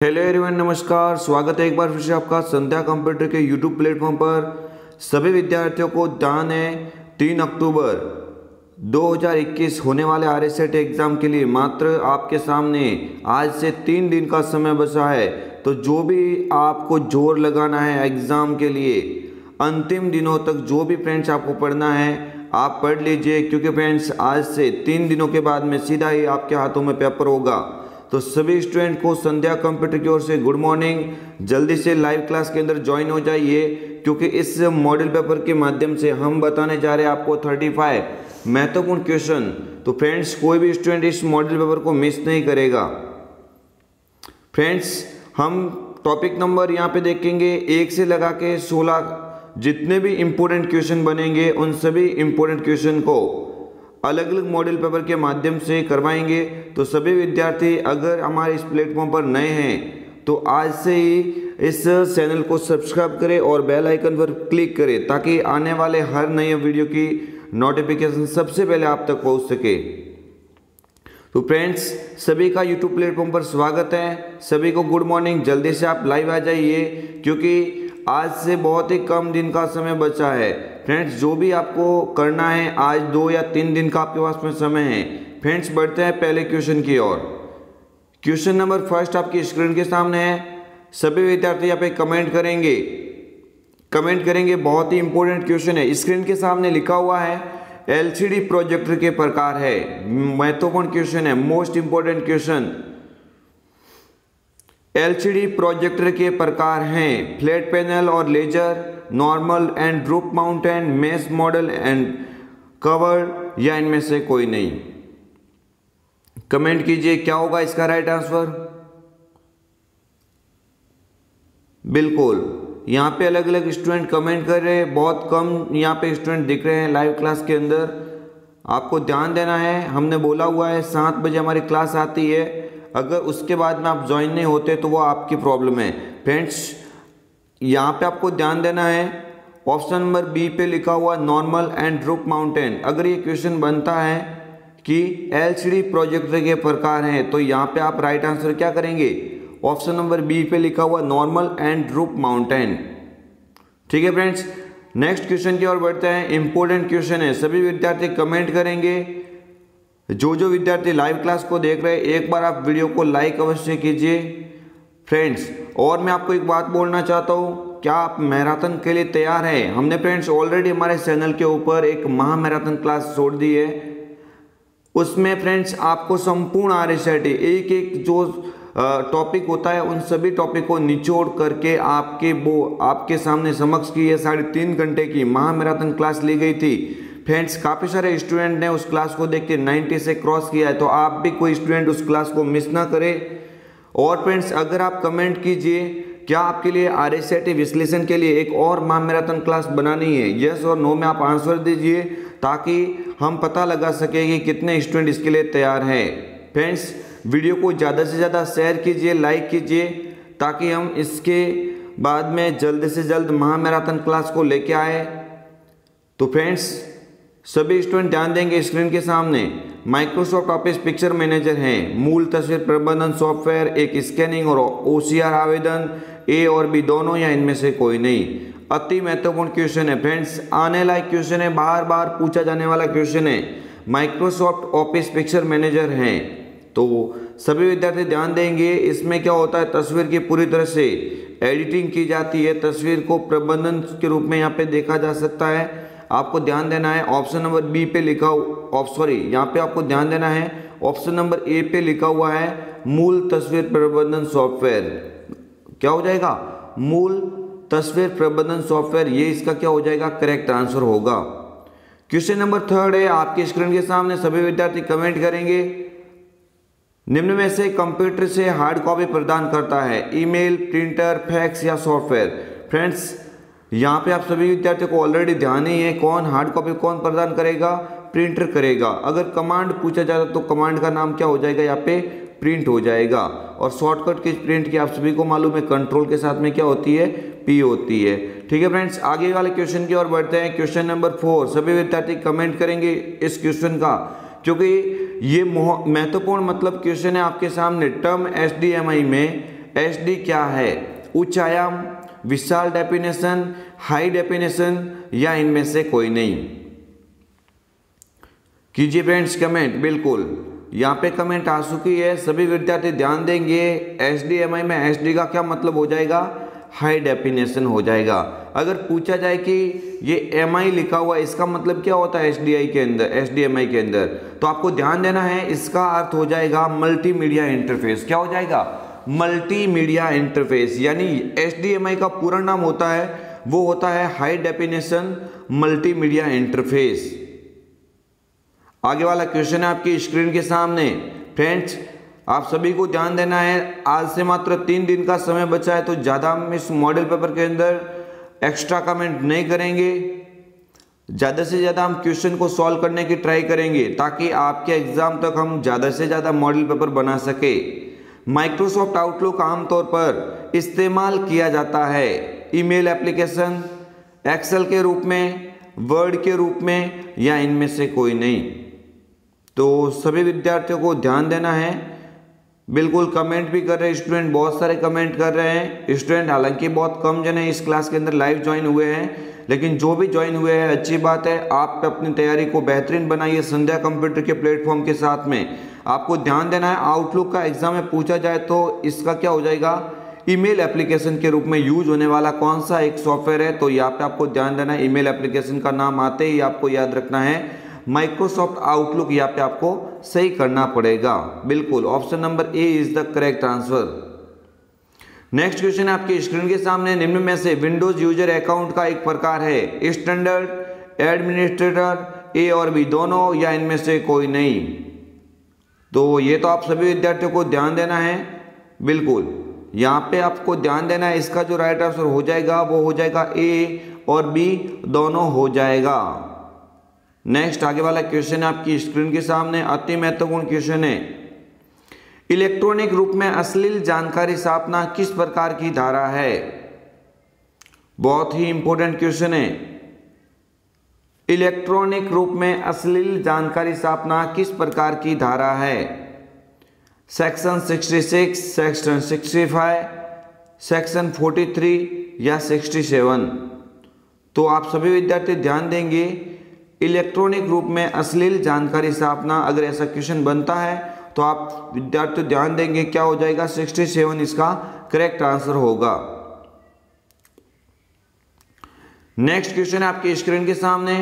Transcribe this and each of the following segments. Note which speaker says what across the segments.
Speaker 1: Hello everyone, नमस्कार। स्वागत है एक बार फिर से आपका संध्या कंप्यूटर के यूट्यूब प्लेटफॉर्म पर। सभी विद्यार्थियों को ध्यान है, 3 अक्टूबर 2021 होने वाले आरएसएट एग्ज़ाम के लिए मात्र आपके सामने आज से 3 दिन का समय बचा है। तो जो भी आपको जोर लगाना है एग्ज़ाम के लिए, अंतिम दिनों तक जो भी फ्रेंड्स आपको पढ़ना है आप पढ़ लीजिए, क्योंकि फ्रेंड्स आज से 3 दिनों के बाद में सीधा ही आपके हाथों में पेपर होगा। तो सभी स्टूडेंट को संध्या कंप्यूटर की ओर से गुड मॉर्निंग। जल्दी से लाइव क्लास के अंदर ज्वाइन हो जाइए, क्योंकि इस मॉडल पेपर के माध्यम से हम बताने जा रहे हैं आपको 35 महत्वपूर्ण क्वेश्चन। तो फ्रेंड्स, कोई भी स्टूडेंट इस मॉडल पेपर को मिस नहीं करेगा। फ्रेंड्स, हम टॉपिक नंबर यहाँ पे देखेंगे 1 से लगा के 16 जितने भी इम्पोर्टेंट क्वेश्चन बनेंगे उन सभी इम्पोर्टेंट क्वेश्चन को अलग अलग मॉडल पेपर के माध्यम से करवाएंगे। तो सभी विद्यार्थी अगर हमारे इस प्लेटफॉर्म पर नए हैं तो आज से ही इस चैनल को सब्सक्राइब करें और बेल आइकन पर क्लिक करें, ताकि आने वाले हर नए वीडियो की नोटिफिकेशन सबसे पहले आप तक पहुंच सके। तो फ्रेंड्स, सभी का यूट्यूब प्लेटफॉर्म पर स्वागत है। सभी को गुड मॉर्निंग। जल्दी से आप लाइव आ जाइए, क्योंकि आज से बहुत ही कम दिन का समय बचा है। फ्रेंड्स, जो भी आपको करना है, आज 2 या 3 दिन का आपके पास में समय है। फ्रेंड्स, बढ़ते हैं पहले क्वेश्चन की ओर। क्वेश्चन नंबर फर्स्ट आपकी स्क्रीन के सामने है। सभी विद्यार्थी यहाँ पे कमेंट करेंगे। बहुत ही इंपॉर्टेंट क्वेश्चन है। स्क्रीन के सामने लिखा हुआ है एलसीडी प्रोजेक्टर के प्रकार है। महत्वपूर्ण क्वेश्चन है, most important question. LCD projector के प्रकार हैं फ्लैट पैनल और laser, normal and roof mountain, mesh model and cover, या इनमें से कोई नहीं। कमेंट कीजिए क्या होगा इसका राइट आंसर। बिल्कुल, यहाँ पे अलग अलग स्टूडेंट कमेंट कर रहे हैं। बहुत कम यहाँ पे स्टूडेंट दिख रहे हैं लाइव क्लास के अंदर। आपको ध्यान देना है, हमने बोला हुआ है 7 बजे हमारी क्लास आती है। अगर उसके बाद में आप ज्वाइन नहीं होते तो वो आपकी प्रॉब्लम है। फ्रेंड्स, यहाँ पे आपको ध्यान देना है, ऑप्शन नंबर बी पे लिखा हुआ नॉर्मल एंड रूफ माउंटेन। अगर ये क्वेश्चन बनता है कि एलसीडी प्रोजेक्टर के प्रकार हैं, तो यहाँ पे आप राइट आंसर क्या करेंगे, ऑप्शन नंबर बी पे लिखा हुआ नॉर्मल एंड रूफ माउंटेन। ठीक है फ्रेंड्स, नेक्स्ट क्वेश्चन की ओर बढ़ते हैं। इंपॉर्टेंट क्वेश्चन है, सभी विद्यार्थी कमेंट करेंगे। जो विद्यार्थी लाइव क्लास को देख रहे हैं, एक बार आप वीडियो को लाइक अवश्य कीजिए फ्रेंड्स। और मैं आपको एक बात बोलना चाहता हूँ, क्या आप मैराथन के लिए तैयार हैं? हमने फ्रेंड्स ऑलरेडी हमारे चैनल के ऊपर एक महा मैराथन क्लास छोड़ दी है। उसमें फ्रेंड्स आपको संपूर्ण आरएसएट एक जो टॉपिक होता है उन सभी टॉपिक को निचोड़ करके आपके सामने समक्ष की ये 3.5 घंटे की महा मैराथन क्लास ली गई थी। फ्रेंड्स, काफ़ी सारे स्टूडेंट ने उस क्लास को देख के 90 से क्रॉस किया है, तो आप भी कोई स्टूडेंट उस क्लास को मिस ना करें। और फ्रेंड्स, अगर आप कमेंट कीजिए क्या आपके लिए आरएसएट विश्लेषण के लिए एक और महा मैराथन क्लास बनानी है, यस और नो में आप आंसर दीजिए, ताकि हम पता लगा सके कि कितने स्टूडेंट इसके लिए तैयार हैं। फ्रेंड्स, वीडियो को ज़्यादा से ज़्यादा शेयर कीजिए, लाइक कीजिए, ताकि हम इसके बाद में जल्द से जल्द महा मैराथन क्लास को लेके आए। तो फ्रेंड्स, सभी स्टूडेंट ध्यान देंगे, स्क्रीन के सामने माइक्रोसॉफ्ट ऑफिस पिक्चर मैनेजर है, मूल तस्वीर प्रबंधन सॉफ्टवेयर, एक स्कैनिंग और ओसीआर आवेदन, ए और बी दोनों, या इनमें से कोई नहीं। अति महत्वपूर्ण क्वेश्चन है फ्रेंड्स, आने लायक क्वेश्चन है, बार बार पूछा जाने वाला क्वेश्चन है। माइक्रोसॉफ्ट ऑफिस पिक्चर मैनेजर है, तो सभी विद्यार्थी ध्यान देंगे। इसमें क्या होता है, तस्वीर की पूरी तरह से एडिटिंग की जाती है, तस्वीर को प्रबंधन के रूप में यहाँ पे देखा जा सकता है। आपको ध्यान देना है ऑप्शन नंबर बी पे लिखा यहाँ पे आपको ध्यान देना है ऑप्शन नंबर ए पे लिखा हुआ है मूल तस्वीर प्रबंधन सॉफ्टवेयर। क्या हो जाएगा, मूल तस्वीर प्रबंधन सॉफ्टवेयर, ये इसका क्या हो जाएगा, करेक्ट आंसर होगा। क्वेश्चन नंबर 3 है आपकी स्क्रीन के सामने। सभी विद्यार्थी कमेंट करेंगे, निम्न में से कंप्यूटर से हार्ड कॉपी प्रदान करता है, ईमेल, प्रिंटर, फैक्स या सॉफ्टवेयर। फ्रेंड्स, यहाँ पे आप सभी विद्यार्थियों को ऑलरेडी ध्यान ही है, कौन हार्ड कॉपी कौन प्रदान करेगा, प्रिंटर करेगा। अगर कमांड पूछा जाता तो कमांड का नाम क्या हो जाएगा, यहाँ पे प्रिंट हो जाएगा। और शॉर्टकट की प्रिंट की आप सभी को मालूम है, कंट्रोल के साथ में क्या होती है, पी होती है। ठीक है फ्रेंड्स, आगे वाले क्वेश्चन की ओर बढ़ते हैं। क्वेश्चन नंबर 4, सभी विद्यार्थी कमेंट करेंगे इस क्वेश्चन का, क्योंकि ये महत्वपूर्ण मतलब क्वेश्चन है आपके सामने। टर्म HDMI में HD क्या है? उच्च आयाम, विशाल डेफिनेशन, हाई डेफिनेशन या इनमें से कोई नहीं? कीजिए फ्रेंड्स कमेंट। बिल्कुल यहाँ पे कमेंट आ चुकी है, सभी विद्यार्थी ध्यान देंगे। HDMI में HD का क्या मतलब हो जाएगा? हाई डेफिनेशन हो जाएगा। अगर पूछा जाए कि ये MI लिखा हुआ है इसका मतलब क्या होता है HDMI के अंदर, तो आपको ध्यान देना है, इसका अर्थ हो जाएगा मल्टीमीडिया इंटरफेस। क्या हो जाएगा? Multimedia interface. यानी HDMI का पूरा नाम होता है, वो होता है हाई डेफिनेशन मल्टीमीडिया इंटरफेस। आगे वाला क्वेश्चन है आपकी स्क्रीन के सामने। फ्रेंड्स आप सभी को ध्यान देना है, आज से मात्र 3 दिन का समय बचा है, तो ज़्यादा हम इस मॉडल पेपर के अंदर एक्स्ट्रा कमेंट नहीं करेंगे। ज़्यादा से ज़्यादा हम क्वेश्चन को सॉल्व करने की ट्राई करेंगे ताकि आपके एग्जाम तक हम ज़्यादा से ज़्यादा मॉडल पेपर बना सके। माइक्रोसॉफ्ट आउटलुक आमतौर पर इस्तेमाल किया जाता है ईमेल एप्लीकेशन, एक्सेल के रूप में, वर्ड के रूप में या इनमें से कोई नहीं? तो सभी विद्यार्थियों को ध्यान देना है। बिल्कुल कमेंट भी कर रहे हैं स्टूडेंट, बहुत सारे कमेंट कर रहे हैं स्टूडेंट। हालांकि बहुत कम जने इस क्लास के अंदर लाइव ज्वाइन हुए हैं, लेकिन जो भी ज्वाइन हुए हैं अच्छी बात है। आप अपनी तैयारी को बेहतरीन बनाइए संध्या कंप्यूटर के प्लेटफॉर्म के साथ में। आपको ध्यान देना है, आउटलुक का एग्जाम में पूछा जाए तो इसका क्या हो जाएगा? ईमेल एप्लीकेशन के रूप में यूज होने वाला कौन सा एक सॉफ्टवेयर है? तो यहाँ पे आपको ध्यान देना है, ईमेल एप्लीकेशन का नाम आते ही आपको याद रखना है माइक्रोसॉफ्ट आउटलुक। यहाँ पे आपको सही करना पड़ेगा। बिल्कुल option number A is the correct answer. Next question आपकी स्क्रीन के सामने, निम्न में से विंडोज यूजर अकाउंट का एक प्रकार है स्टैंडर्ड, एडमिनिस्ट्रेटर, ए और बी दोनों या इनमें से कोई नहीं? तो ये तो आप सभी विद्यार्थियों को ध्यान देना है। बिल्कुल यहाँ पे आपको ध्यान देना है, इसका जो राइट आंसर हो जाएगा वो हो जाएगा ए और बी दोनों हो जाएगा। नेक्स्ट आगे वाला क्वेश्चन है आपकी स्क्रीन के सामने, अति महत्वपूर्ण क्वेश्चन है। इलेक्ट्रॉनिक रूप में अश्लील जानकारी छापना किस प्रकार की धारा है? बहुत ही इंपॉर्टेंट क्वेश्चन है। इलेक्ट्रॉनिक रूप में अश्लील जानकारी छापना किस प्रकार की धारा है? सेक्शन 66, सेक्शन 65, सेक्शन 43 या 67? तो आप सभी विद्यार्थी ध्यान देंगे, इलेक्ट्रॉनिक रूप में अश्लील जानकारी छापना, अगर ऐसा क्वेश्चन बनता है तो आप विद्यार्थी ध्यान देंगे क्या हो जाएगा? 67 इसका करेक्ट आंसर होगा। नेक्स्ट क्वेश्चन है आपकी स्क्रीन के सामने,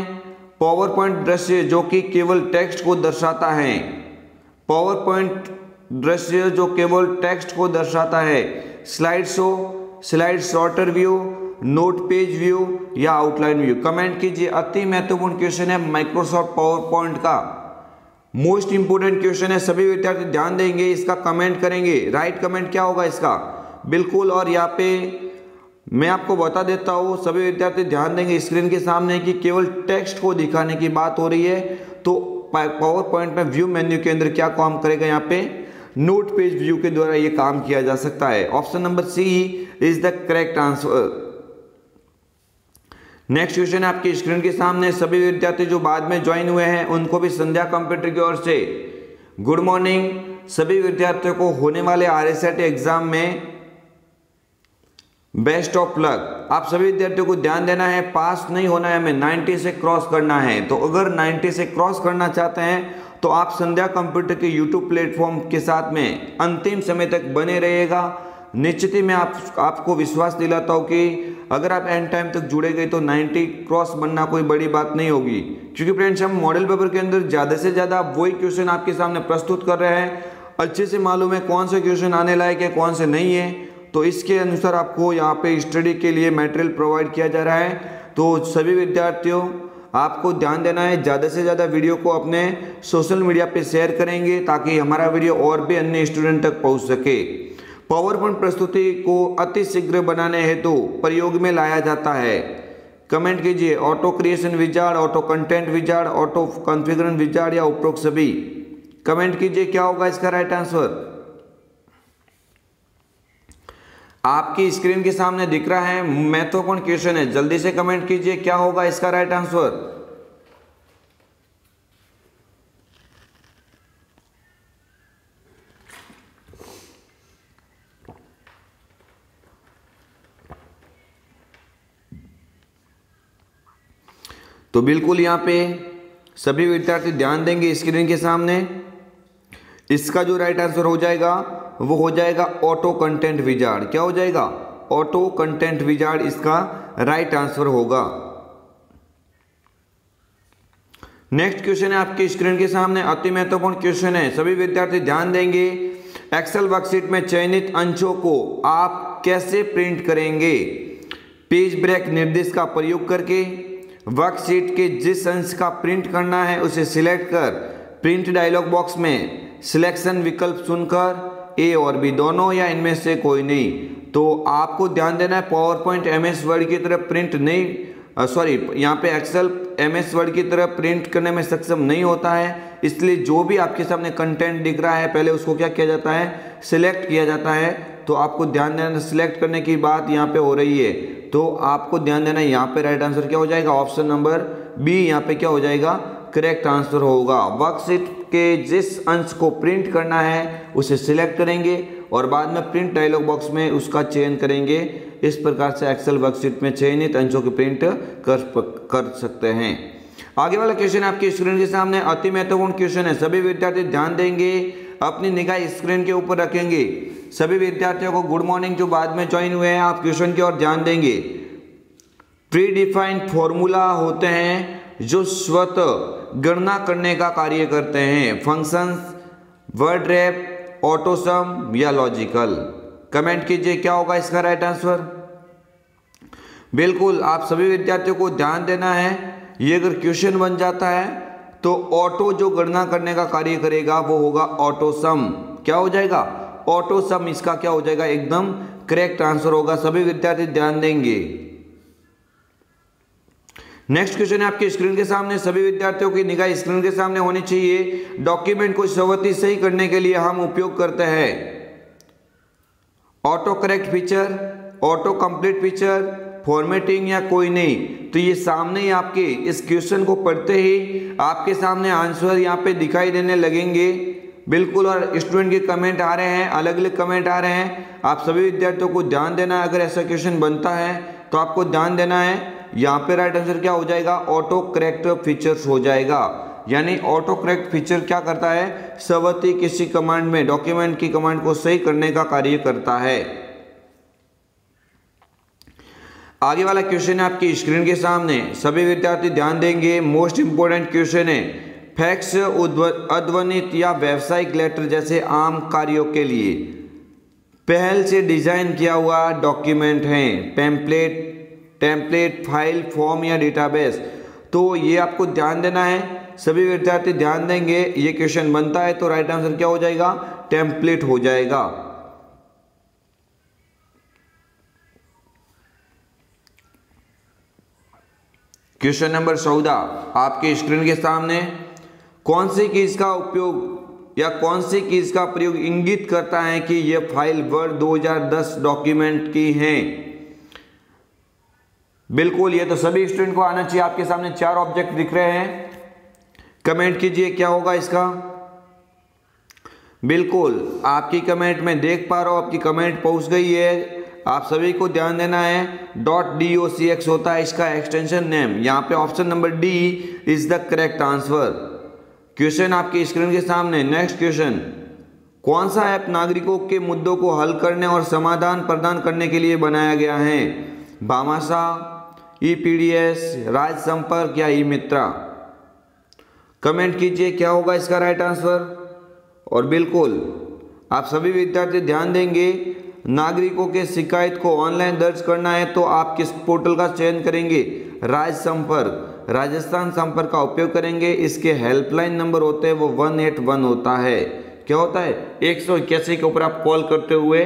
Speaker 1: पावर पॉइंट दृश्य जो कि केवल टेक्स्ट को दर्शाता है। पावर पॉइंट दृश्य जो केवल टेक्स्ट को दर्शाता है, slide show, slide shorter view, note page view या आउटलाइन व्यू? कमेंट कीजिए। अति महत्वपूर्ण क्वेश्चन है माइक्रोसॉफ्ट पावर पॉइंट का, मोस्ट इंपोर्टेंट क्वेश्चन है। सभी विद्यार्थी ध्यान देंगे, इसका कमेंट करेंगे। राइट कमेंट क्या होगा इसका? बिल्कुल। और यहाँ पे मैं आपको बता देता हूँ, सभी विद्यार्थी ध्यान देंगे स्क्रीन के सामने कि केवल टेक्स्ट को दिखाने की बात हो रही है, तो पावर पॉइंट में व्यू मेन्यू के अंदर क्या काम करेगा? यहाँ पे नोट पेज व्यू के द्वारा ये काम किया जा सकता है। Option number C is the correct answer. Next question है आपकी स्क्रीन के सामने, सभी विद्यार्थी जो बाद में ज्वाइन हुए हैं उनको भी संध्या कंप्यूटर की ओर से गुड मॉर्निंग। सभी विद्यार्थियों को होने वाले RSAT एग्जाम में बेस्ट ऑफ लक। आप सभी विद्यार्थियों को ध्यान देना है, पास नहीं होना है, हमें 90 से क्रॉस करना है। तो अगर 90 से क्रॉस करना चाहते हैं तो आप संध्या कंप्यूटर के YouTube प्लेटफॉर्म के साथ में अंतिम समय तक बने रहिएगा। निश्चित ही मैं आपको विश्वास दिलाता हूँ कि अगर आप एंड टाइम तक जुड़े गए तो 90 क्रॉस बनना कोई बड़ी बात नहीं होगी। क्योंकि फ्रेंड्स हम मॉडल पेपर के अंदर ज़्यादा से ज़्यादा वही क्वेश्चन आपके सामने प्रस्तुत कर रहे हैं। अच्छे से मालूम है कौन से क्वेश्चन आने लायक है, कौन से नहीं है। तो इसके अनुसार आपको यहाँ पे स्टडी के लिए मटेरियल प्रोवाइड किया जा रहा है। तो सभी विद्यार्थियों आपको ध्यान देना है, ज़्यादा से ज़्यादा वीडियो को अपने सोशल मीडिया पे शेयर करेंगे ताकि हमारा वीडियो और भी अन्य स्टूडेंट तक पहुँच सके। पावर पॉइंट प्रस्तुति को अति शीघ्र बनाने हेतु प्रयोग में लाया जाता है। कमेंट कीजिए auto creation wizard, auto content wizard, auto configuration wizard या उपरोक्त सभी। कमेंट कीजिए क्या होगा इसका राइट आंसर। आपकी स्क्रीन के सामने दिख रहा है, महत्वपूर्ण क्वेश्चन है, जल्दी से कमेंट कीजिए क्या होगा इसका राइट आंसर। तो बिल्कुल यहाँ पे सभी विद्यार्थी ध्यान देंगे स्क्रीन के सामने। इसका जो राइट आंसर हो जाएगा वो हो जाएगा ऑटो कंटेंट विजार्ड। क्या हो जाएगा? ऑटो कंटेंट विजार्ड इसका राइट आंसर होगा। नेक्स्ट क्वेश्चन है आपकी स्क्रीन के सामने, अति महत्वपूर्ण क्वेश्चन है, सभी विद्यार्थी ध्यान देंगे। एक्सेल वर्कशीट में चयनित अंशों को आप कैसे प्रिंट करेंगे? पेज ब्रेक निर्देश का प्रयोग करके, वर्कशीट के जिस अंश का प्रिंट करना है उसे सिलेक्ट कर प्रिंट डायलॉग बॉक्स में सिलेक्शन विकल्प चुनकर, ए और बी दोनों या इनमें से कोई नहीं। तो आपको ध्यान देना है पावर पॉइंट एमएस वर्ड की तरह प्रिंट नहीं, यहाँ पे एक्सेल एमएस वर्ड की तरह प्रिंट करने में सक्षम नहीं होता है, इसलिए जो भी आपके सामने कंटेंट दिख रहा है पहले उसको क्या किया जाता है? सिलेक्ट किया जाता है। तो आपको ध्यान देना, सिलेक्ट करने की बात यहाँ पे हो रही है, तो आपको ध्यान देना यहाँ पे राइट आंसर क्या हो जाएगा? ऑप्शन नंबर बी यहाँ पे क्या हो जाएगा? करेक्ट आंसर होगा। वर्कशीट के जिस अंश को प्रिंट करना है उसे सिलेक्ट करेंगे और बाद में प्रिंट डायलॉग बॉक्स में उसका चयन करेंगे। इस प्रकार से एक्सेल वर्कशीट में चयनित अंशों की प्रिंट कर सकते हैं। आगे वाला क्वेश्चन आपकी स्क्रीन के सामने, अति महत्वपूर्ण क्वेश्चन है, सभी विद्यार्थी ध्यान देंगे, अपनी निगाह स्क्रीन के ऊपर रखेंगे। सभी विद्यार्थियों को गुड मॉर्निंग जो बाद में ज्वाइन हुए हैं, आप क्वेश्चन की ओर ध्यान देंगे। प्री डिफाइंड फॉर्मूला होते हैं जो स्वतः गणना करने का कार्य करते हैं, फंक्शंस, वर्ड रैप, ऑटोसम या लॉजिकल। कमेंट कीजिए क्या होगा इसका राइट आंसर। बिल्कुल आप सभी विद्यार्थियों को ध्यान देना है, ये अगर क्वेश्चन बन जाता है तो ऑटो जो गणना करने का कार्य करेगा वो होगा ऑटोसम। क्या हो जाएगा? ऑटोसम इसका क्या हो जाएगा? एकदम करेक्ट आंसर होगा। सभी विद्यार्थी ध्यान देंगे। नेक्स्ट क्वेश्चन है आपके स्क्रीन के सामने, सभी विद्यार्थियों की निगाह स्क्रीन के सामने होनी चाहिए। डॉक्यूमेंट को स्वतः सही करने के लिए हम उपयोग करते हैं auto correct feature, auto complete feature, formatting या कोई नहीं। तो ये सामने ही आपके इस क्वेश्चन को पढ़ते ही आपके सामने आंसर यहाँ पे दिखाई देने लगेंगे। बिल्कुल, और स्टूडेंट के कमेंट आ रहे हैं, अलग अलग कमेंट आ रहे हैं। आप सभी विद्यार्थियों को ध्यान देना है, अगर ऐसा क्वेश्चन बनता है तो आपको ध्यान देना है। यहाँ पे राइट आंसर क्या हो जाएगा? ऑटो करेक्ट फीचर्स हो जाएगा। यानी ऑटो करेक्ट फीचर क्या करता है? स्वतः किसी कमांड में डॉक्यूमेंट की कमांड को सही करने का कार्य करता है। आगे वाला क्वेश्चन है आपकी स्क्रीन के सामने, सभी विद्यार्थी ध्यान देंगे। मोस्ट इंपोर्टेंट क्वेश्चन है, फैक्स, अध्वनित या व्यावसायिक लेटर जैसे आम कार्यों के लिए पहल से डिजाइन किया हुआ डॉक्यूमेंट है टेम्पलेट, फाइल, फॉर्म या डेटाबेस। तो ये आपको ध्यान देना है, सभी विद्यार्थी ध्यान देंगे। ये क्वेश्चन बनता है तो राइट आंसर क्या हो जाएगा? टेम्पलेट हो जाएगा। क्वेश्चन नंबर 14 आपके स्क्रीन के सामने, कौन सी कीज का उपयोग या कौन सी कीज का प्रयोग इंगित करता है कि यह फाइल वर्ड 2010 डॉक्यूमेंट की है? बिल्कुल, ये तो सभी स्टूडेंट को आना चाहिए। आपके सामने 4 ऑब्जेक्ट दिख रहे हैं, कमेंट कीजिए क्या होगा इसका। बिल्कुल आपकी कमेंट में देख पा रहा हूं, आपकी कमेंट पहुंच गई है। आप सभी को ध्यान देना है, .docx होता है इसका एक्सटेंशन नेम। यहाँ पे option number D is the correct answer. Question आपकी स्क्रीन के सामने, नेक्स्ट क्वेश्चन, कौन सा ऐप नागरिकों के मुद्दों को हल करने और समाधान प्रदान करने के लिए बनाया गया है? भामाशाह, EPDS, राज संपर्क या ई-मित्रा? कमेंट कीजिए क्या होगा इसका राइट आंसर। और बिल्कुल आप सभी विद्यार्थी ध्यान देंगे, नागरिकों के शिकायत को ऑनलाइन दर्ज करना है तो आप किस पोर्टल का चयन करेंगे? राज संपर्क, राजस्थान संपर्क का उपयोग करेंगे। इसके हेल्पलाइन नंबर होते हैं वो 181 होता है। क्या होता है? 181 के ऊपर आप कॉल करते हुए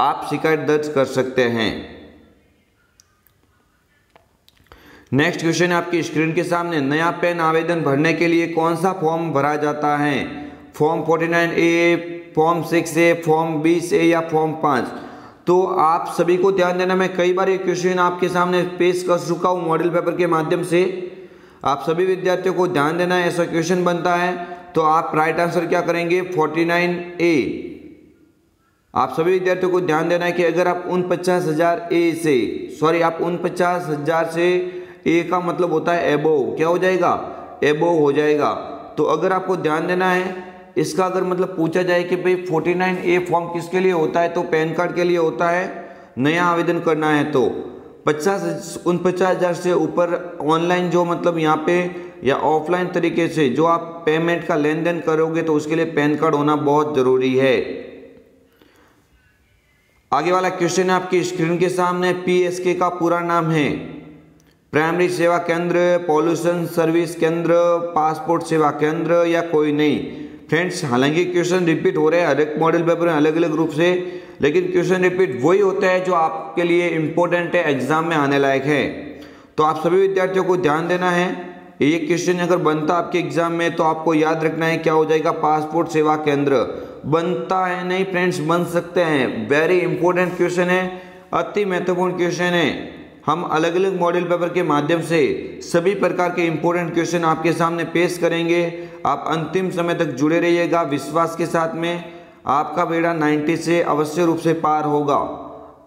Speaker 1: आप शिकायत दर्ज कर सकते हैं। नेक्स्ट क्वेश्चन आपकी स्क्रीन के सामने, नया पैन आवेदन भरने के लिए कौन सा फॉर्म भरा जाता है? Form 49A, form 6A, form 20A या फॉर्म 5? तो आप सभी को ध्यान देना, मैं कई बार ये क्वेश्चन आपके सामने पेश कर चुका हूँ मॉडल पेपर के माध्यम से। आप सभी विद्यार्थियों को ध्यान देना है, ऐसा क्वेश्चन बनता है तो आप राइट आंसर क्या करेंगे? 49A। आप सभी विद्यार्थियों को ध्यान देना है कि अगर आप 49,000 से ए का मतलब होता है एबोव, क्या हो जाएगा, एबोव हो जाएगा। तो अगर आपको ध्यान देना है, इसका अगर मतलब पूछा जाए कि भाई 49A फॉर्म किसके लिए होता है, तो पैन कार्ड के लिए होता है। नया आवेदन करना है तो 49,000 से ऊपर ऑनलाइन जो मतलब यहाँ पे या ऑफलाइन तरीके से जो आप पेमेंट का लेन देन करोगे तो उसके लिए पैन कार्ड होना बहुत ज़रूरी है। आगे वाला क्वेश्चन है आपकी स्क्रीन के सामने। PSK का पूरा नाम है प्राइमरी सेवा केंद्र, पॉल्यूशन सर्विस केंद्र, पासपोर्ट सेवा केंद्र या कोई नहीं। फ्रेंड्स, हालांकि क्वेश्चन रिपीट हो रहे हैं हर एक मॉडल पेपर में अलग अलग रूप से, लेकिन क्वेश्चन रिपीट वही होता है जो आपके लिए इंपॉर्टेंट है, एग्जाम में आने लायक है। तो आप सभी विद्यार्थियों को ध्यान देना है, ये क्वेश्चन अगर बनता आपके एग्जाम में तो आपको याद रखना है क्या हो जाएगा, पासपोर्ट सेवा केंद्र। बनता है नहीं फ्रेंड्स, बन सकते हैं। वेरी इंपॉर्टेंट क्वेश्चन है, अति महत्वपूर्ण क्वेश्चन है। हम अलग अलग मॉडल पेपर के माध्यम से सभी प्रकार के इंपॉर्टेंट क्वेश्चन आपके सामने पेश करेंगे। आप अंतिम समय तक जुड़े रहिएगा विश्वास के साथ में, आपका बेड़ा 90 से अवश्य रूप से पार होगा।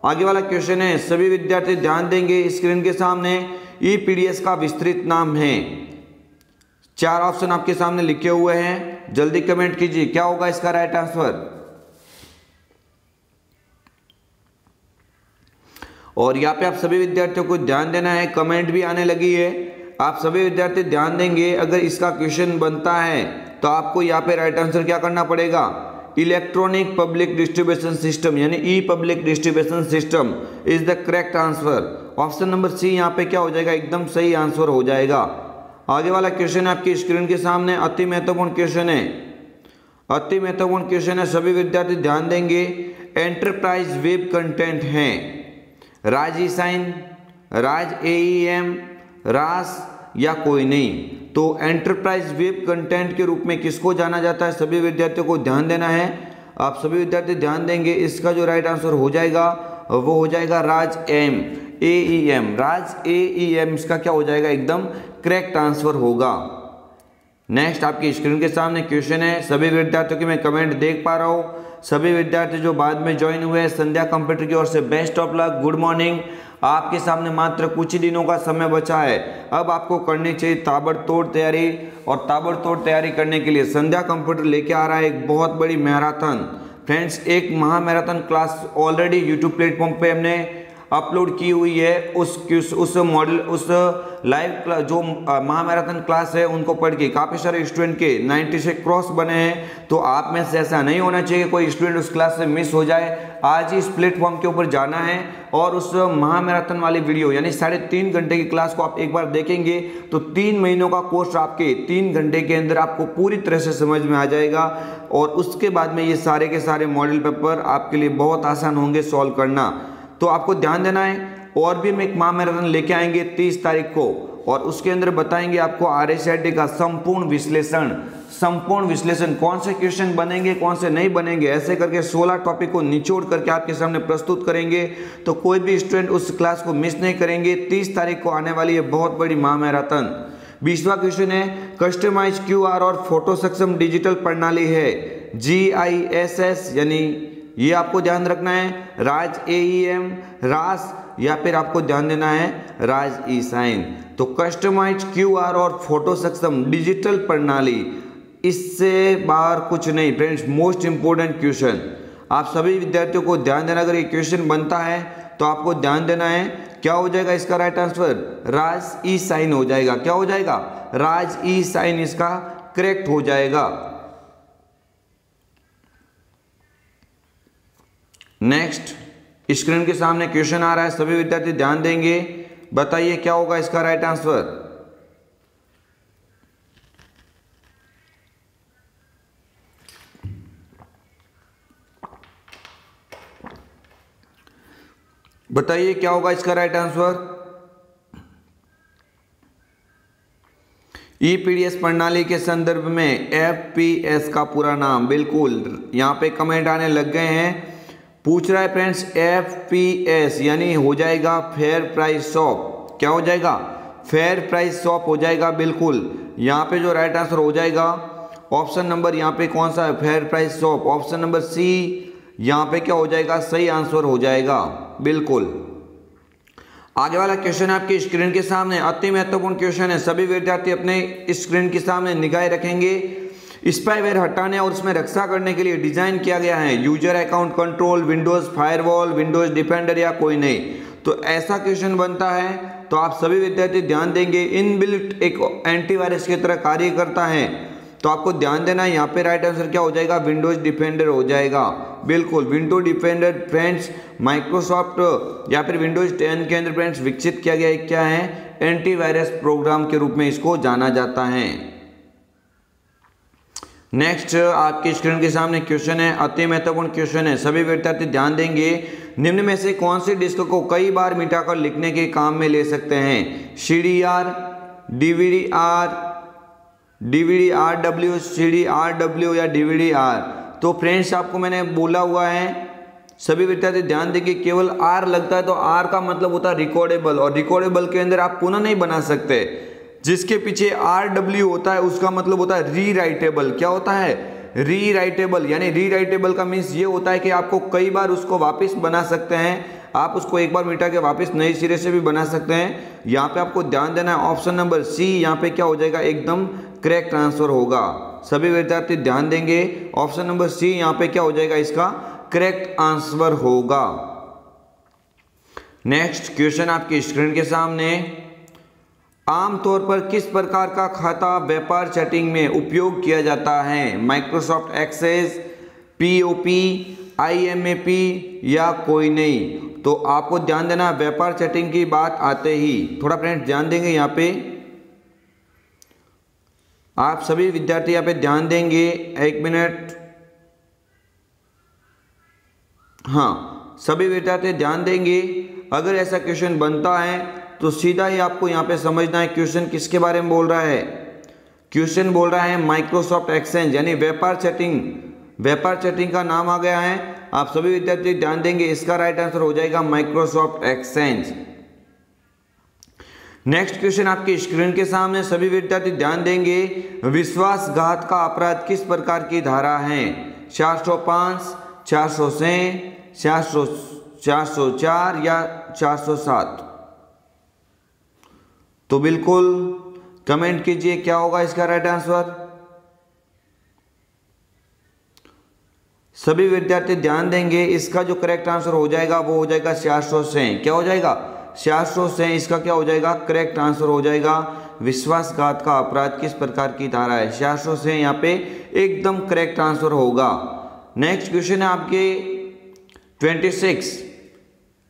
Speaker 1: आगे वाला क्वेश्चन है, सभी विद्यार्थी ध्यान देंगे, स्क्रीन के सामने EPDS का विस्तृत नाम है। 4 ऑप्शन आपके सामने लिखे हुए हैं, जल्दी कमेंट कीजिए क्या होगा इसका राइट आंसर। और यहाँ पे आप सभी विद्यार्थियों को ध्यान देना है, कमेंट भी आने लगी है। आप सभी विद्यार्थी ध्यान देंगे, अगर इसका क्वेश्चन बनता है तो आपको यहाँ पे राइट आंसर क्या करना पड़ेगा, इलेक्ट्रॉनिक पब्लिक डिस्ट्रीब्यूशन सिस्टम यानी E public distribution system is the correct answer. Option number C यहाँ पे क्या हो जाएगा, एकदम सही आंसर हो जाएगा। आगे वाला क्वेश्चन आपकी स्क्रीन के सामने, अति महत्वपूर्ण क्वेश्चन है, अति महत्वपूर्ण क्वेश्चन है, सभी विद्यार्थी ध्यान देंगे। एंटरप्राइज वेब कंटेंट है राज ई साइन, राज AEM, रास या कोई नहीं। तो एंटरप्राइज वेब कंटेंट के रूप में किसको जाना जाता है, सभी विद्यार्थियों को ध्यान देना है। आप सभी विद्यार्थी ध्यान देंगे, इसका जो राइट आंसर हो जाएगा वो हो जाएगा राज AEM, राज AEM इसका क्या हो जाएगा, एकदम करेक्ट आंसर होगा। नेक्स्ट आपकी स्क्रीन के सामने क्वेश्चन है, सभी विद्यार्थियों की मैं कमेंट देख पा रहा हूँ। सभी विद्यार्थी जो बाद में ज्वाइन हुए हैं, संध्या कंप्यूटर की ओर से best of luck, good morning. आपके सामने मात्र कुछ ही दिनों का समय बचा है, अब आपको करनी चाहिए ताबड़तोड़ तैयारी। और ताबड़तोड़ तैयारी करने के लिए संध्या कंप्यूटर लेके आ रहा है एक बहुत बड़ी मैराथन। फ्रेंड्स, एक महा marathon class already YouTube platform पे हमने अपलोड की हुई है। उस मॉडल उस लाइव जो महा मैराथन क्लास है उनको पढ़ के काफ़ी सारे स्टूडेंट के 90 से क्रॉस बने हैं। तो आप में से ऐसा नहीं होना चाहिए कोई स्टूडेंट उस क्लास से मिस हो जाए। आज ही इस प्लेटफॉर्म के ऊपर जाना है और उस महा मैराथन वाली वीडियो यानी 3.5 घंटे की क्लास को आप एक बार देखेंगे तो 3 महीनों का कोर्स आपके 3 घंटे के अंदर आपको पूरी तरह से समझ में आ जाएगा। और उसके बाद में ये सारे के सारे मॉडल पेपर आपके लिए बहुत आसान होंगे सॉल्व करना। तो आपको ध्यान देना है, और भी हम एक महा मैराथन लेके आएंगे 30 तारीख को, और उसके अंदर बताएंगे आपको RSIT का संपूर्ण विश्लेषण, कौन से क्वेश्चन बनेंगे कौन से नहीं बनेंगे, ऐसे करके 16 टॉपिक को निचोड़ करके आपके सामने प्रस्तुत करेंगे। तो कोई भी स्टूडेंट उस क्लास को मिस नहीं करेंगे। 30 तारीख को आने वाली है बहुत बड़ी महा मैराथन। 20वां क्वेश्चन है, कस्टमाइज QR और फोटो सक्षम डिजिटल प्रणाली है GISS, यानी ये आपको ध्यान रखना है, राज AEM, रास या फिर आपको ध्यान देना है राज ई साइन। तो कस्टमाइज QR और फोटो सक्षम डिजिटल प्रणाली, इससे बाहर कुछ नहीं फ्रेंड्स। मोस्ट इंपोर्टेंट क्वेश्चन, आप सभी विद्यार्थियों को ध्यान देना। अगर ये क्वेश्चन बनता है तो आपको ध्यान देना है क्या हो जाएगा इसका राइट आंसर, राज ई साइन हो जाएगा। क्या हो जाएगा, राज ई साइन इसका करेक्ट हो जाएगा। नेक्स्ट स्क्रीन के सामने क्वेश्चन आ रहा है, सभी विद्यार्थी ध्यान देंगे, बताइए क्या होगा इसका राइट आंसर। बताइए क्या होगा इसका राइट आंसर। EPDS प्रणाली के संदर्भ में FPS का पूरा नाम, बिल्कुल यहाँ पे कमेंट आने लग गए हैं। पूछ रहा है फ्रेंड्स FPS यानी हो जाएगा फेयर प्राइस शॉप। क्या हो जाएगा, फेयर प्राइस शॉप हो जाएगा। बिल्कुल यहाँ पे जो राइट आंसर हो जाएगा ऑप्शन नंबर, यहाँ पे कौन सा है, fair price shop, option number C यहाँ पे क्या हो जाएगा, सही आंसर हो जाएगा। बिल्कुल आगे वाला क्वेश्चन आपकी स्क्रीन के सामने, अति महत्वपूर्ण क्वेश्चन है, सभी विद्यार्थी अपने स्क्रीन के सामने निगाहें रखेंगे। स्पाईवेयर हटाने और उसमें रक्षा करने के लिए डिजाइन किया गया है user account control, Windows firewall, Windows defender या कोई नहीं। तो ऐसा क्वेश्चन बनता है तो आप सभी विद्यार्थी ध्यान देंगे। इनबिल्ट एक एंटीवायरस की तरह कार्य करता है, तो आपको ध्यान देना है। यहाँ पे राइट आंसर क्या हो जाएगा, विंडोज डिफेंडर हो जाएगा। बिल्कुल, विंडोज डिफेंडर फ्रेंड्स माइक्रोसॉफ्ट या फिर विंडोज 10 के अंदर फ्रेंड्स विकसित किया गया है। क्या है, एंटीवायरस प्रोग्राम के रूप में इसको जाना जाता है। नेक्स्ट आपकी स्क्रीन के सामने क्वेश्चन है, अति महत्वपूर्ण क्वेश्चन है, सभी विद्यार्थी ध्यान देंगे। निम्न में से कौन सी डिस्क को कई बार मिटाकर लिखने के काम में ले सकते हैं, CDR, DVD-RW, CD-RW या DVD-R। तो फ्रेंड्स आपको मैंने बोला हुआ है, सभी विद्यार्थी ध्यान देंगे, केवल R लगता है तो R का मतलब होता है रिकॉर्डेबल, और रिकॉर्डेबल के अंदर आप पुनः नहीं बना सकते। जिसके पीछे RW होता है उसका मतलब होता है रीराइटेबल। क्या होता है, रीराइटेबल। यानी रीराइटेबल का मीन्स ये होता है कि आपको कई बार उसको वापस बना सकते हैं, आप उसको एक बार मिटा के वापस नए सिरे से भी बना सकते हैं। यहाँ पे आपको ध्यान देना है, ऑप्शन नंबर सी यहाँ पे क्या हो जाएगा, एकदम करेक्ट आंसर होगा। सभी विद्यार्थी ध्यान देंगे, ऑप्शन नंबर सी यहाँ पे क्या हो जाएगा, इसका करेक्ट आंसर होगा। नेक्स्ट क्वेश्चन आपकी स्क्रीन के सामने, आमतौर पर किस प्रकार का खाता व्यापार चैटिंग में उपयोग किया जाता है, माइक्रोसॉफ्ट एक्सेस, POP, IMAP या कोई नहीं। तो आपको ध्यान देना, व्यापार चैटिंग की बात आते ही थोड़ा फ्रेंड्स ध्यान देंगे। यहाँ पे आप सभी विद्यार्थी यहाँ पे ध्यान देंगे, एक मिनट। हाँ, सभी विद्यार्थी ध्यान देंगे। अगर ऐसा क्वेश्चन बनता है तो सीधा ही आपको यहाँ पे समझना है क्वेश्चन किसके बारे में बोल रहा है। क्वेश्चन बोल रहा है माइक्रोसॉफ्ट एक्सचेंज, यानी व्यापार चैटिंग। व्यापार चैटिंग का नाम आ गया है। आप सभी विद्यार्थी ध्यान देंगे, इसका राइट आंसर हो जाएगा माइक्रोसॉफ्ट एक्सचेंज। नेक्स्ट क्वेश्चन आपकी स्क्रीन के सामने, सभी विद्यार्थी ध्यान देंगे। विश्वासघात का अपराध किस प्रकार की धारा है, 405, 406, 404 या 407। तो बिल्कुल कमेंट कीजिए क्या होगा इसका राइट आंसर। सभी विद्यार्थी ध्यान देंगे, इसका जो करेक्ट आंसर हो जाएगा वो हो जाएगा 406। क्या हो जाएगा, 406 इसका क्या हो जाएगा, करेक्ट आंसर हो जाएगा। विश्वासघात का अपराध किस प्रकार की धारा है, 406 यहाँ पे एकदम करेक्ट आंसर होगा। नेक्स्ट क्वेश्चन है आपके 26,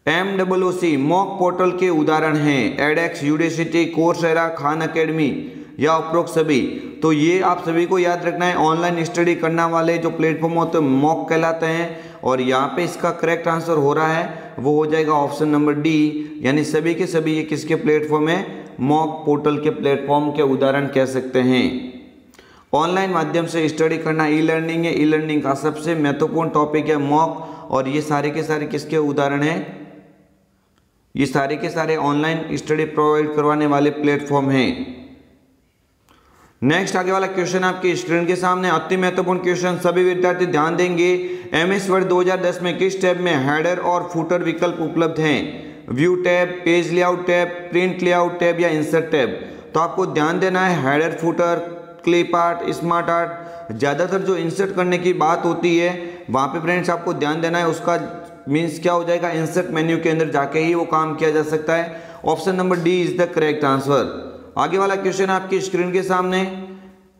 Speaker 1: MWC मॉक पोर्टल के उदाहरण हैं, एडेक्स, यूडेसिटी, कोर्सेरा, खान अकेडमी या उपरोक्त सभी। तो ये आप सभी को याद रखना है, ऑनलाइन स्टडी करने वाले जो प्लेटफॉर्म होते हैं मॉक कहलाते हैं। और यहाँ पे इसका करेक्ट आंसर हो रहा है वो हो जाएगा ऑप्शन नंबर डी, यानी सभी के सभी ये किसके प्लेटफॉर्म है, मॉक पोर्टल के प्लेटफॉर्म के उदाहरण कह सकते हैं। ऑनलाइन माध्यम से स्टडी करना ई लर्निंग है, ई लर्निंग का सबसे महत्वपूर्ण टॉपिक है मॉक। और ये सारे के सारे किसके उदाहरण हैं, ये सारे के सारे ऑनलाइन स्टडी प्रोवाइड करवाने वाले प्लेटफॉर्म हैं। नेक्स्ट आगे वाला क्वेश्चन आपकी स्क्रीन के सामने, अति महत्वपूर्ण क्वेश्चन, सभी विद्यार्थी ध्यान देंगे। MS वर्ड 2010 में किस टैब में हेडर और फुटर विकल्प उपलब्ध हैं, view tab, page layout tab, print layout tab या इंसर्ट टैब। तो आपको ध्यान देना है, header, footer, clip art, smart art, ज़्यादातर जो इंसर्ट करने की बात होती है वहाँ पे फ्रेंड्स आपको ध्यान देना है, उसका मीन्स क्या हो जाएगा, इंसर्ट मेन्यू के अंदर जाके ही वो काम किया जा सकता है। Option number D is the correct answer. आगे वाला क्वेश्चन आपकी स्क्रीन के सामने,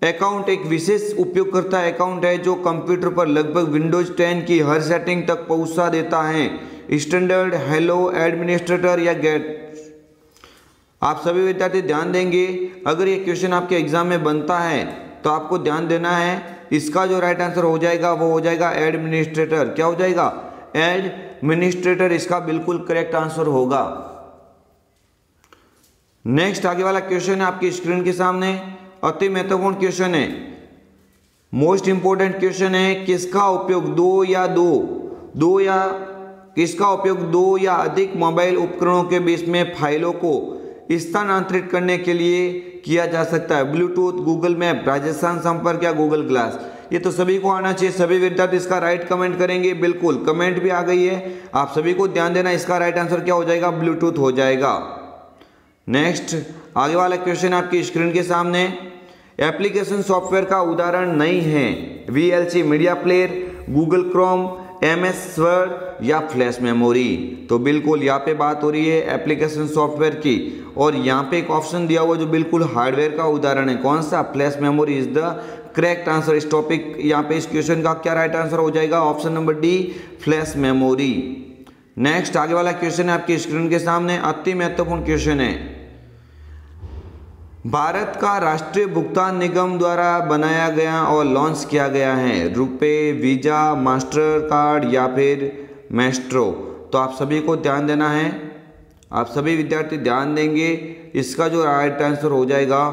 Speaker 1: अकाउंट एक विशेष उपयोगकर्ता अकाउंट है जो कंप्यूटर पर लगभग विंडोज 10 की हर सेटिंग तक पहुंचा देता है, स्टैंडर्ड, हेलो, एडमिनिस्ट्रेटर या गेट। आप सभी विद्यार्थी ध्यान देंगे, अगर ये क्वेश्चन आपके एग्जाम में बनता है तो आपको ध्यान देना है, इसका जो राइट आंसर हो जाएगा वो हो जाएगा एडमिनिस्ट्रेटर। क्या हो जाएगा, एडमिनिस्ट्रेटर इसका बिल्कुल करेक्ट आंसर होगा। नेक्स्ट आगे वाला क्वेश्चन है आपकी स्क्रीन के सामने, अति महत्वपूर्ण क्वेश्चन है, मोस्ट इंपोर्टेंट क्वेश्चन है, किसका उपयोग दो या अधिक मोबाइल उपकरणों के बीच में फाइलों को स्थानांतरित करने के लिए किया जा सकता है, ब्लूटूथ, गूगल मैप, राजस्थान संपर्क या गूगल ग्लास। ये तो सभी को आना चाहिए, सभी विद्यार्थी इसका राइट कमेंट करेंगे। बिल्कुल कमेंट भी आ गई है, आप सभी को ध्यान देना, इसका राइट आंसर क्या हो जाएगा, ब्लूटूथ हो जाएगा। नेक्स्ट आगे वाला क्वेश्चन आपकी स्क्रीन के सामने, एप्लीकेशन सॉफ्टवेयर का उदाहरण नहीं है VLC media player, Google Chrome, MS word या फ्लैश मेमोरी। तो बिल्कुल यहाँ पे बात हो रही है एप्लीकेशन सॉफ्टवेयर की, और यहाँ पे एक ऑप्शन दिया हुआ जो बिल्कुल हार्डवेयर का उदाहरण है, कौन सा, flash memory is the correct answer. इस टॉपिक यहाँ पे इस क्वेश्चन का क्या राइट आंसर हो जाएगा, option number D, flash memory. Next आगे वाला क्वेश्चन है आपकी स्क्रीन के सामने, अति महत्वपूर्ण क्वेश्चन है, भारत का राष्ट्रीय भुगतान निगम द्वारा बनाया गया और लॉन्च किया गया है, रुपे, वीजा, मास्टर कार्ड या फिर मैस्ट्रो। तो आप सभी को ध्यान देना है, आप सभी विद्यार्थी ध्यान देंगे, इसका जो राइट आंसर हो जाएगा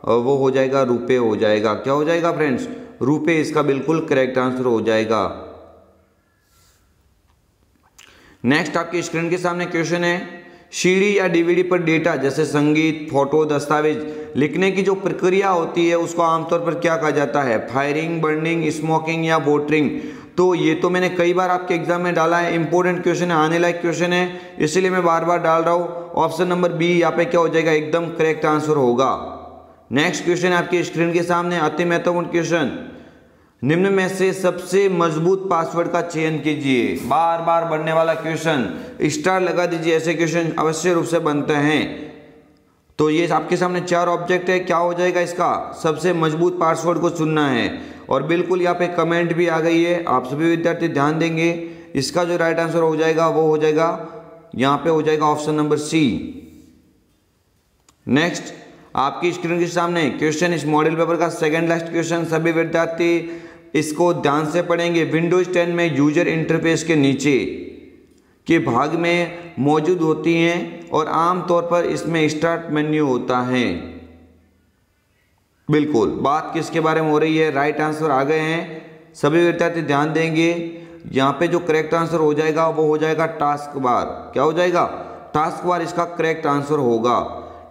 Speaker 1: वो हो जाएगा रुपे हो जाएगा। क्या हो जाएगा फ्रेंड्स, रुपे इसका बिल्कुल करेक्ट आंसर हो जाएगा। नेक्स्ट आपकी स्क्रीन के सामने क्वेश्चन है, सीडी या डीवीडी पर डेटा जैसे संगीत, फोटो, दस्तावेज लिखने की जो प्रक्रिया होती है उसको आमतौर पर क्या कहा जाता है, फायरिंग, बर्निंग, स्मोकिंग या बोटरिंग। तो ये तो मैंने कई बार आपके एग्जाम में डाला है, इंपॉर्टेंट क्वेश्चन है, आने लायक क्वेश्चन है, इसलिए मैं बार बार डाल रहा हूँ। ऑप्शन नंबर बी यहाँ पे क्या हो जाएगा, एकदम करेक्ट आंसर होगा। नेक्स्ट क्वेश्चन है आपकी स्क्रीन के सामने, अति महत्वपूर्ण क्वेश्चन, निम्न में से सबसे मजबूत पासवर्ड का चयन कीजिए। बार बार बनने वाला क्वेश्चन, स्टार लगा दीजिए, ऐसे क्वेश्चन अवश्य रूप से बनते हैं। तो ये आपके सामने 4 ऑब्जेक्ट है, क्या हो जाएगा इसका, सबसे मजबूत पासवर्ड को चुनना है। और बिल्कुल यहाँ पे कमेंट भी आ गई है, आप सभी विद्यार्थी ध्यान देंगे, इसका जो राइट आंसर हो जाएगा वो हो जाएगा यहाँ पे हो जाएगा ऑप्शन नंबर सी। नेक्स्ट आपकी स्क्रीन के सामने क्वेश्चन, इस मॉडल पेपर का सेकंड लास्ट क्वेश्चन, सभी विद्यार्थी इसको ध्यान से पढ़ेंगे। विंडोज 10 में यूजर इंटरफेस के नीचे के भाग में मौजूद होती हैं और आमतौर पर इसमें स्टार्ट मेन्यू होता है। बिल्कुल बात किसके बारे में हो रही है, राइट आंसर आ गए हैं, सभी विद्यार्थी ध्यान देंगे। यहाँ पे जो करेक्ट आंसर हो जाएगा वो हो जाएगा टास्क बार। क्या हो जाएगा, टास्क बार इसका करेक्ट आंसर होगा।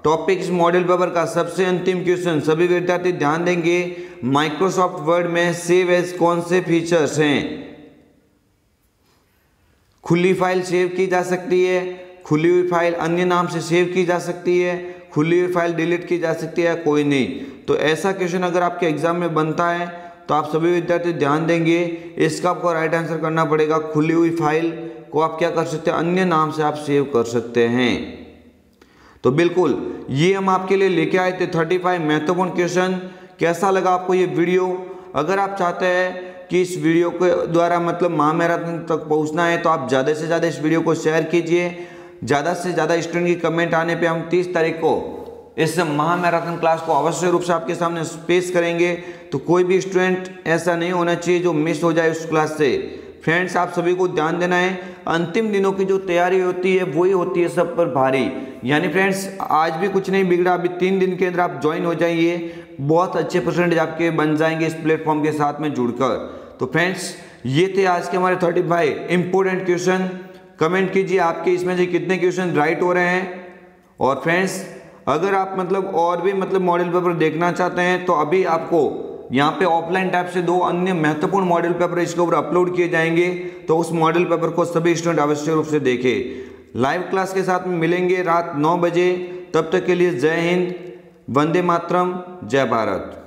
Speaker 1: टॉपिक इस मॉडल पेपर का सबसे अंतिम क्वेश्चन, सभी विद्यार्थी ध्यान देंगे, माइक्रोसॉफ्ट वर्ड में सेव एज कौन से फीचर्स हैं। खुली फाइल सेव की जा सकती है, खुली हुई फाइल अन्य नाम से सेव की जा सकती है, खुली हुई फाइल डिलीट की जा सकती है, कोई नहीं। तो ऐसा क्वेश्चन अगर आपके एग्जाम में बनता है तो आप सभी विद्यार्थी ध्यान देंगे, इसका आपको राइट आंसर करना पड़ेगा। खुली हुई फाइल को आप क्या कर सकते हैं, अन्य नाम से आप सेव कर सकते हैं। तो बिल्कुल ये हम आपके लिए लेके आए थे 35 महत्वपूर्ण क्वेश्चन। कैसा लगा आपको ये वीडियो? अगर आप चाहते हैं कि इस वीडियो के द्वारा मतलब महामैराथन तक पहुंचना है तो आप ज़्यादा से ज़्यादा इस वीडियो को शेयर कीजिए। ज़्यादा से ज़्यादा स्टूडेंट की कमेंट आने पे हम 30 तारीख को इस महामैराथन क्लास को अवश्य रूप से आपके सामने पेश करेंगे। तो कोई भी स्टूडेंट ऐसा नहीं होना चाहिए जो मिस हो जाए उस क्लास से। फ्रेंड्स आप सभी को ध्यान देना है, अंतिम दिनों की जो तैयारी होती है वही होती है सब पर भारी। यानी फ्रेंड्स आज भी कुछ नहीं बिगड़ा, अभी 3 दिन के अंदर आप ज्वाइन हो जाइए, बहुत अच्छे परसेंटेज आपके बन जाएंगे इस प्लेटफॉर्म के साथ में जुड़कर। तो फ्रेंड्स ये थे आज के हमारे 35 इंपॉर्टेंट क्वेश्चन। कमेंट कीजिए आपके इसमें से कितने क्वेश्चन राइट हो रहे हैं। और फ्रेंड्स अगर आप मतलब और भी मतलब मॉडल पेपर देखना चाहते हैं तो अभी आपको यहाँ पे ऑफलाइन टाइप से 2 अन्य महत्वपूर्ण मॉडल पेपर इसके ऊपर अपलोड किए जाएंगे, तो उस मॉडल पेपर को सभी स्टूडेंट अवश्य रूप से देखें। लाइव क्लास के साथ में मिलेंगे रात 9 बजे। तब तक के लिए जय हिंद, वंदे मातरम, जय भारत।